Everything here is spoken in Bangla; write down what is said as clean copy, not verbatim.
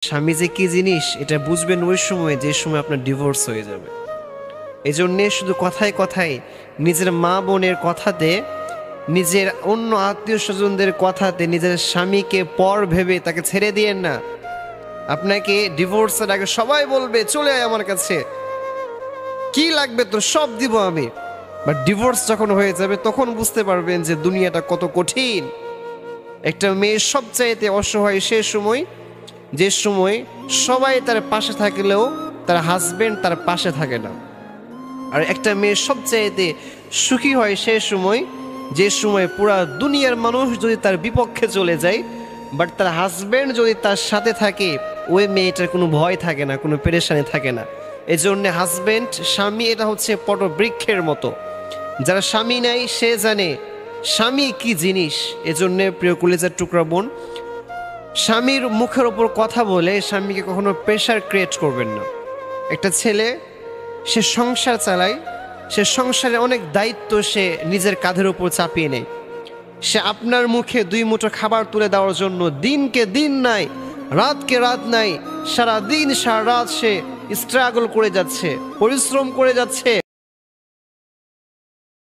স্বামী যে কি জিনিস এটা বুঝবেন ওই সময় যে সময় আপনার ডিভোর্স হয়ে যাবে। এই জন্যে শুধু কথায় কথায় নিজের মা বোনের কথাতে, নিজের অন্য আত্মীয় স্বজনদের কথাতে নিজের স্বামীকে পর ভেবে তাকে ছেড়ে দিয়েন না। আপনাকে ডিভোর্সের আগে সবাই বলবে চলে আয় আমার কাছে, কি লাগবে তোর সব দিব আমি। বাট ডিভোর্স যখন হয়ে যাবে তখন বুঝতে পারবেন যে দুনিয়াটা কত কঠিন। একটা মেয়ে সবচাইতে অসহায় সে সময় যে সময় সবাই তার পাশে থাকলেও তার হাজবেন্ড তার পাশে থাকে না। আর একটা মেয়ে সবচাইতে সুখী হয় সে সময় যে সময় পুরা দুনিয়ার মানুষ যদি তার বিপক্ষে চলে যায়, বাট তার হাজবেন্ড যদি তার সাথে থাকে, ওই মেয়েটার কোনো ভয় থাকে না, কোনো পেরেশানি থাকে না। এই জন্যে হাজবেন্ড স্বামী এটা হচ্ছে পটবৃক্ষের মতো। যারা স্বামী নাই সে জানে স্বামী কি জিনিস। এজন্যে প্রিয় কলিজার টুকরা বোন, স্বামীর মুখের ওপর কথা বলে স্বামীকে কখনো প্রেশার ক্রিয়েট করবেন না। একটা ছেলে সে সংসার চালায়, সে সংসারে অনেক দায়িত্ব সে নিজের কাঁধের উপর চাপিয়ে নেয়। সে আপনার মুখে 2 মুঠো খাবার তুলে দেওয়ার জন্য দিনকে দিন নাই, রাতকে রাত নাই, সারা দিন সারা রাত সে স্ট্রাগল করে যাচ্ছে, পরিশ্রম করে যাচ্ছে।